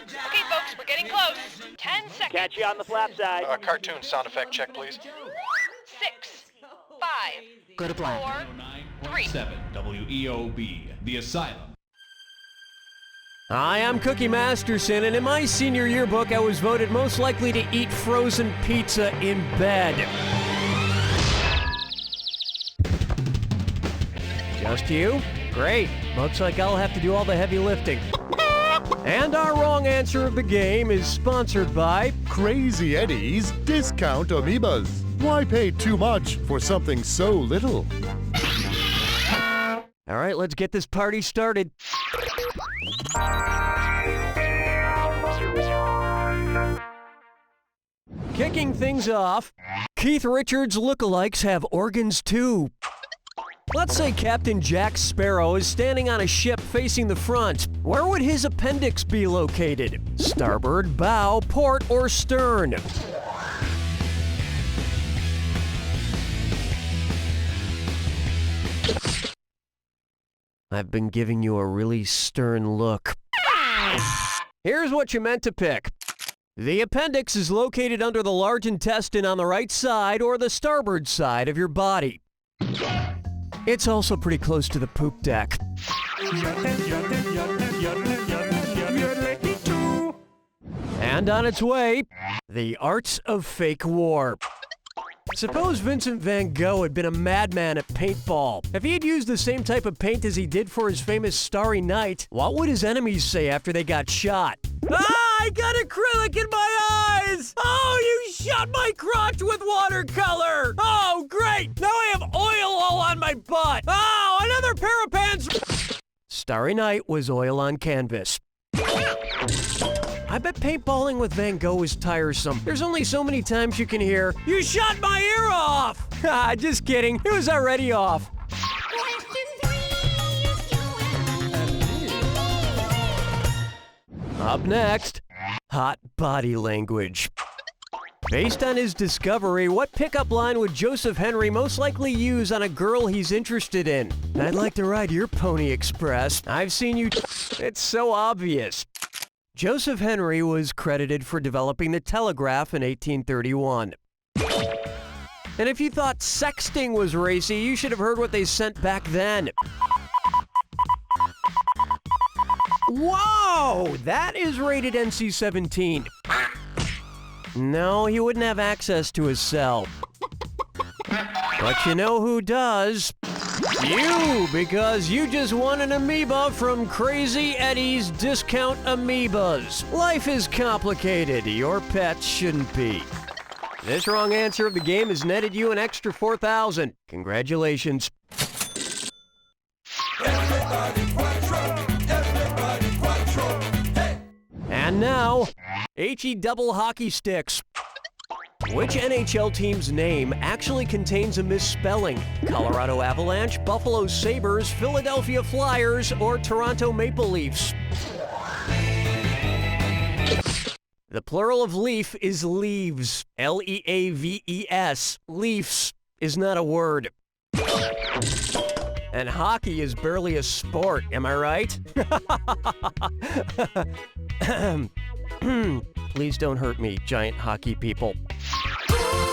Okay, folks, we're getting close. 10 seconds. Catch you on the flap side. Cartoon sound effect check, please. 6, 5, Go to black. 4, 3. 7 WEOB, The Asylum. Hi, I'm Cookie Masterson, and in my senior yearbook, I was voted most likely to eat frozen pizza in bed. Just you? Great. Looks like I'll have to do all the heavy lifting. And our wrong answer of the game is sponsored by Crazy Eddie's Discount Amoebas. Why pay too much for something so little? All right, let's get this party started. Kicking things off, Keith Richards lookalikes have organs too. Let's say Captain Jack Sparrow is standing on a ship facing the front. Where would his appendix be located? Starboard, bow, port, or stern? I've been giving you a really stern look. Here's what you meant to pick. The appendix is located under the large intestine on the right side or the starboard side of your body. It's also pretty close to the poop deck. And on its way, the arts of fake war. Suppose Vincent van Gogh had been a madman at paintball. If he had used the same type of paint as he did for his famous Starry Night, what would his enemies say after they got shot? Ah, I got acrylic in my eyes! Oh, you shot my crotch with watercolor! Oh, great! Now I have oil all on my butt! Oh, another pair of pants! Starry Night was oil on canvas. I bet paintballing with Van Gogh is tiresome. There's only so many times you can hear, "You shot my ear off!" Ah, just kidding. It was already off. Up next, hot body language. Based on his discovery, what pickup line would Joseph Henry most likely use on a girl he's interested in? I'd like to ride your Pony Express. I've seen you. It's so obvious. Joseph Henry was credited for developing the telegraph in 1831. And if you thought sexting was racy, you should have heard what they sent back then. Whoa! That is rated NC-17. No, he wouldn't have access to his cell. But you know who does? You, because you just won an amoeba from Crazy Eddie's Discount Amoebas. Life is complicated. Your pets shouldn't be. This wrong answer of the game has netted you an extra $4,000. Congratulations. And now, HE double hockey sticks. Which NHL team's name actually contains a misspelling? Colorado Avalanche, Buffalo Sabres, Philadelphia Flyers, or Toronto Maple Leafs? The plural of leaf is leaves. L-E-A-V-E-S. Leafs is not a word. And hockey is barely a sport, am I right? Please don't hurt me, giant hockey people.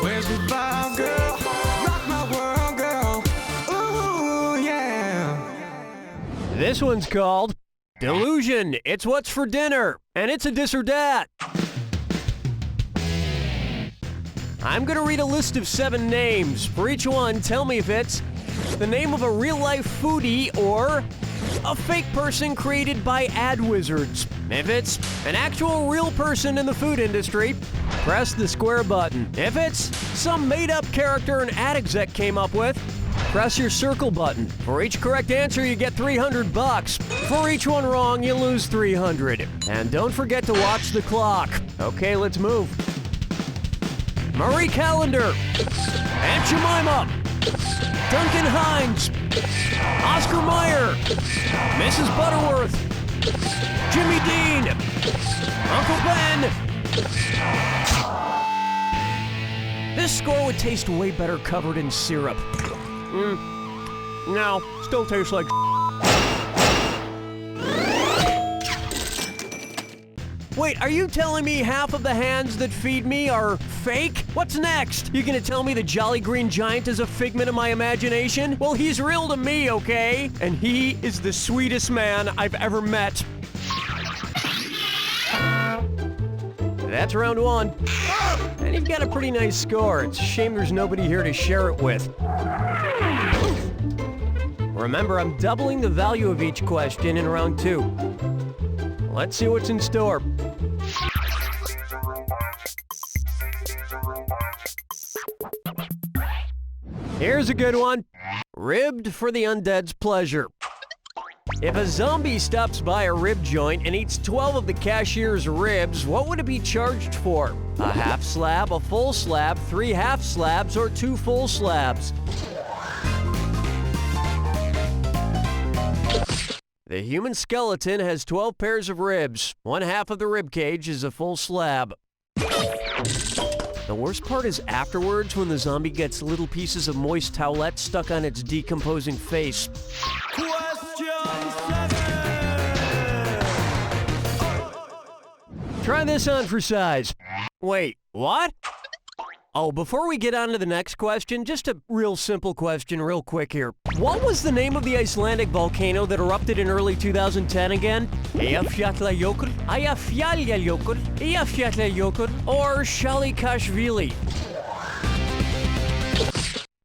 Where's the vibe, girl? Rock my world, girl. Ooh, yeah. This one's called Delusion. It's what's for dinner, and it's a dis or dat. I'm gonna read a list of 7 names. For each one, tell me if it's the name of a real-life foodie or a fake person created by ad wizards. If it's an actual real person in the food industry, press the square button. If it's some made-up character an ad exec came up with, press your circle button. For each correct answer, you get $300. For each one wrong, you lose $300. And don't forget to watch the clock. Okay, let's move. Marie Callender, Aunt Jemima, Duncan Hines, Oscar Mayer, Mrs. Butterworth, Jimmy Dean, Uncle Ben. This score would taste way better covered in syrup. No, still tastes like Wait, are you telling me half of the hands that feed me are fake? What's next? You gonna tell me the Jolly Green Giant is a figment of my imagination? Well, he's real to me, okay? And he is the sweetest man I've ever met. That's round one. And you've got a pretty nice score. It's a shame there's nobody here to share it with. Remember, I'm doubling the value of each question in round two. Let's see what's in store. Here's a good one. Ribbed for the undead's pleasure. If a zombie stops by a rib joint and eats 12 of the cashier's ribs, what would it be charged for? A half slab, a full slab, 3 half slabs, or 2 full slabs? The human skeleton has 12 pairs of ribs. 1 half of the rib cage is a full slab. The worst part is afterwards when the zombie gets little pieces of moist towelette stuck on its decomposing face. Try this on for size. Wait, what? Oh, before we get on to the next question, just a real simple question real quick here. What was the name of the Icelandic volcano that erupted in early 2010 again? Eyjafjallajökull, Eyjafjallajökull, Eyjafjallajökull, or Shalikashvili?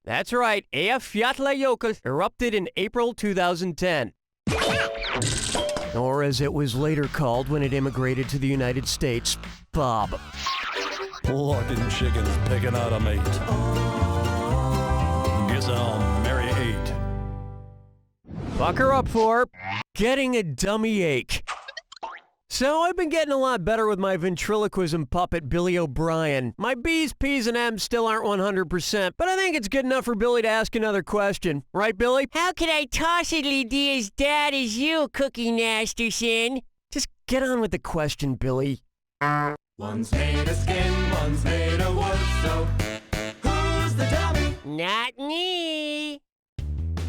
That's right, Eyjafjallajökull erupted in April 2010. Or as it was later called when it immigrated to the United States, Bob. Plucking chickens, picking out a mate. Guess I'll marry 8. Buck her up for getting a dummy ache. So I've been getting a lot better with my ventriloquism puppet, Billy O'Brien. My B's, P's, and M's still aren't 100%, but I think it's good enough for Billy to ask another question. Right, Billy? How could I possibly be as bad as you, Cookie Masterson? Just get on with the question, Billy. One's made of skin, one's made of wood, so who's the dummy? Not me.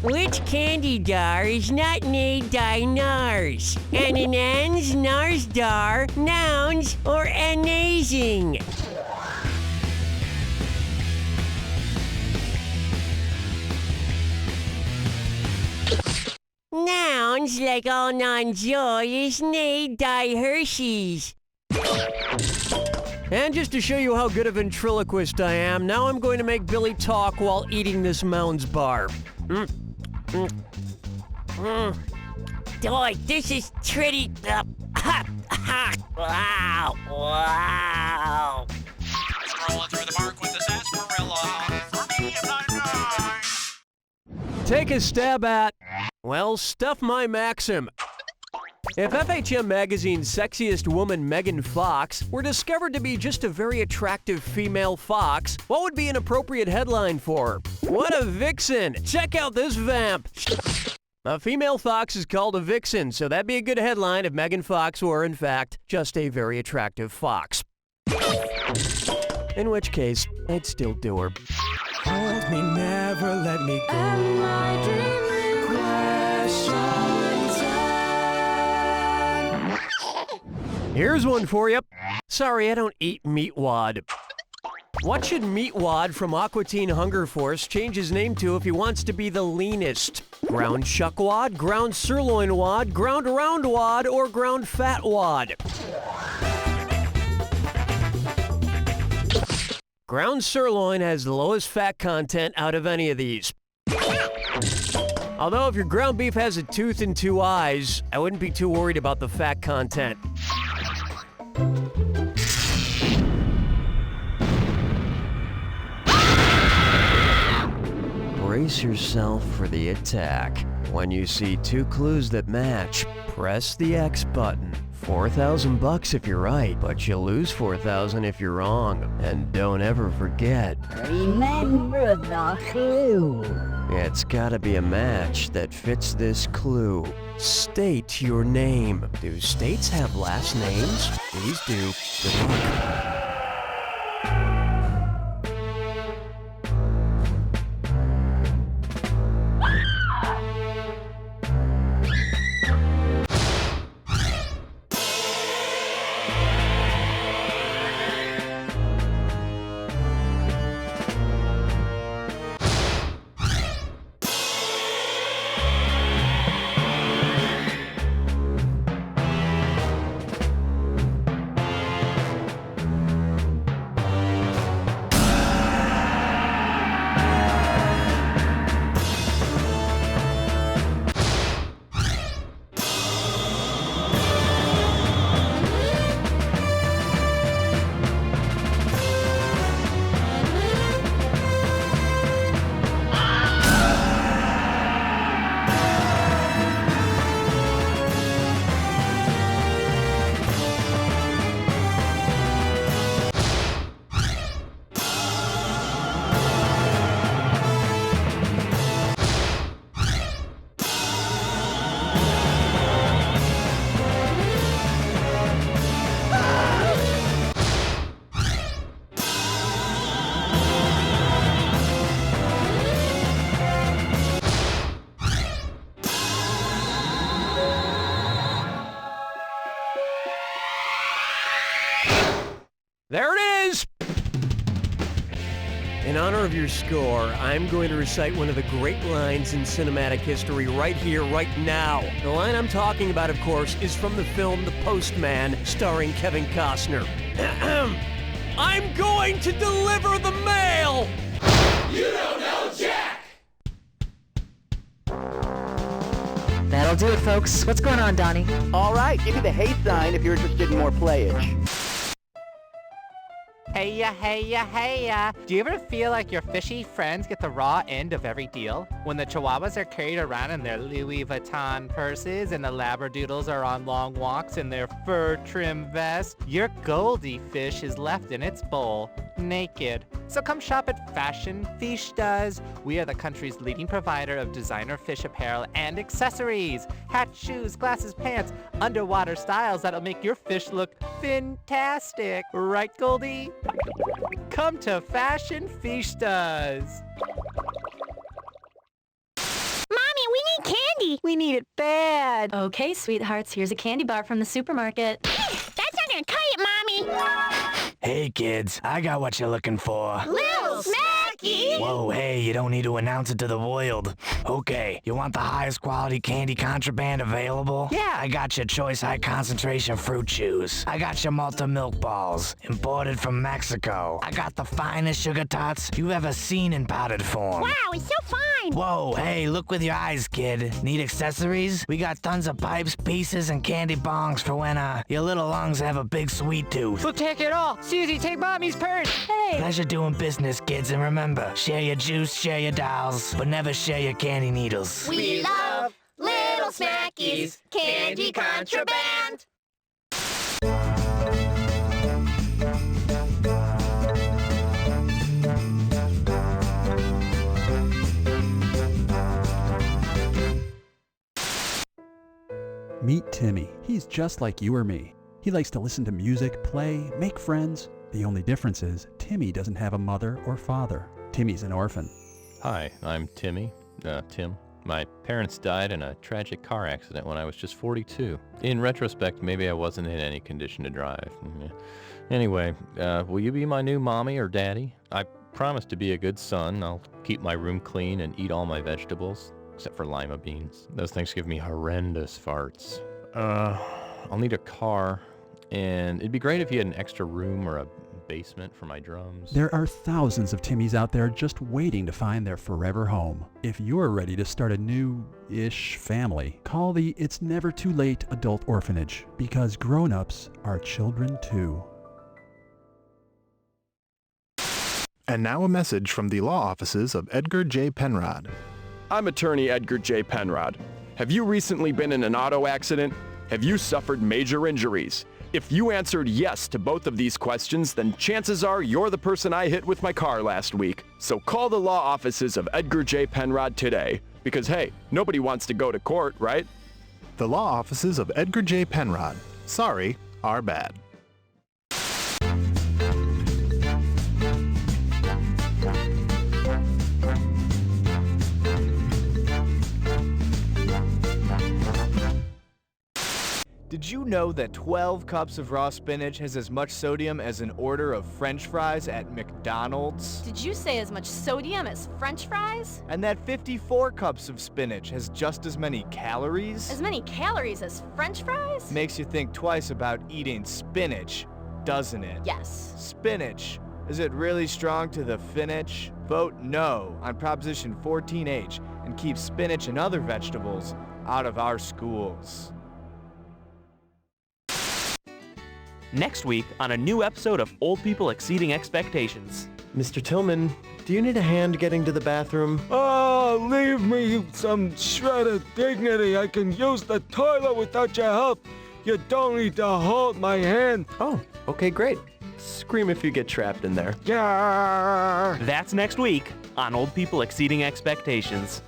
Which candy dar is not made by nars? Ananans, nars dar, nouns, or amazing? Nouns like all non-joy is made by Hershey's. And just to show you how good a ventriloquist I am, now I'm going to make Billy talk while eating this Mounds bar. Boy, this is pretty... wow, wow. Strolling through the park with the sarsaparilla. For me, Take a stab at, well, stuff my maxim. If FHM Magazine's sexiest woman, Megan Fox, were discovered to be just a very attractive female fox, what would be an appropriate headline for her? What a vixen! Check out this vamp! A female fox is called a vixen, so that'd be a good headline if Megan Fox were, in fact, just a very attractive fox. In which case, I'd still do her. Hold me, never let me go. Am I dreaming? Question time. Here's one for you. Sorry, I don't eat meat wad. What should Meat Wad from Aqua Teen Hunger Force change his name to if he wants to be the leanest? Ground Chuck Wad, Ground Sirloin Wad, Ground Round Wad, or Ground Fat Wad? Ground sirloin has the lowest fat content out of any of these. Although if your ground beef has a tooth and 2 eyes, I wouldn't be too worried about the fat content. Brace yourself for the attack. When you see 2 clues that match, press the X button. $4,000 if you're right, but you lose $4,000 if you're wrong. And don't ever forget, remember the clue. It's gotta be a match that fits this clue. State your name. Do states have last names? These do. Good luck. There it is! In honor of your score, I'm going to recite one of the great lines in cinematic history right here, right now. The line I'm talking about, of course, is from the film The Postman, starring Kevin Costner. I'm going to deliver the mail! You don't know Jack! That'll do it, folks. What's going on, Donnie? All right, give me the hey sign if you're interested in more playage. Heya, heya, heya. Do you ever feel like your fishy friends get the raw end of every deal? When the chihuahuas are carried around in their Louis Vuitton purses and the labradoodles are on long walks in their fur trim vests, your Goldie fish is left in its bowl, naked. So come shop at Fashion Fiestas. We are the country's leading provider of designer fish apparel and accessories. Hats, shoes, glasses, pants, underwater styles that'll make your fish look fantastic. Right, Goldie? Come to Fashion Fiestas. Mommy, we need candy. We need it bad. Okay, sweethearts, here's a candy bar from the supermarket. That's not gonna cut it, Mommy. Hey kids, I got what you're looking for. Little Smacky! Whoa, hey, you don't need to announce it to the world. Okay, you want the highest quality candy contraband available? Yeah, I got your choice high concentration fruit chews. I got your Malta milk balls, imported from Mexico. I got the finest sugar tots you've ever seen in powdered form. Wow, it's so fine! Whoa, hey, look with your eyes, kid. Need accessories? We got tons of pipes, pieces, and candy bongs for when, your little lungs have a big sweet tooth. We'll take it all. Susie, take Mommy's purse. Hey! Pleasure doing business, kids, and remember, share your juice, share your dolls, but never share your candy needles. We love Little Smackies Candy Contraband! Meet Timmy. He's just like you or me. He likes to listen to music, play, make friends. The only difference is Timmy doesn't have a mother or father. Timmy's an orphan. Hi, I'm Tim. My parents died in a tragic car accident when I was just 42. In retrospect, maybe I wasn't in any condition to drive. Anyway, will you be my new mommy or daddy? I promise to be a good son. I'll keep my room clean and eat all my vegetables, except for lima beans. Those things give me horrendous farts. I'll need a car, and it'd be great if you had an extra room or a basement for my drums. There are thousands of Timmys out there just waiting to find their forever home. If you're ready to start a new-ish family, call the It's Never Too Late Adult Orphanage, because grown-ups are children too. And now a message from the law offices of Edgar J. Penrod. I'm attorney Edgar J. Penrod. Have you recently been in an auto accident? Have you suffered major injuries? If you answered yes to both of these questions, then chances are you're the person I hit with my car last week. So call the law offices of Edgar J. Penrod today. Because hey, nobody wants to go to court, right? The law offices of Edgar J. Penrod. Sorry, our bad. Did you know that 12 cups of raw spinach has as much sodium as an order of French fries at McDonald's? Did you say as much sodium as French fries? And that 54 cups of spinach has just as many calories? As many calories as French fries? Makes you think twice about eating spinach, doesn't it? Yes. Spinach. Is it really strong to the finish? Vote no on Proposition 14H and keep spinach and other vegetables out of our schools. Next week on a new episode of Old People Exceeding Expectations. Mr. Tillman, do you need a hand getting to the bathroom? Oh, leave me some shred of dignity. I can use the toilet without your help. You don't need to hold my hand. Oh, okay, great. Scream if you get trapped in there. Yeah. That's next week on Old People Exceeding Expectations.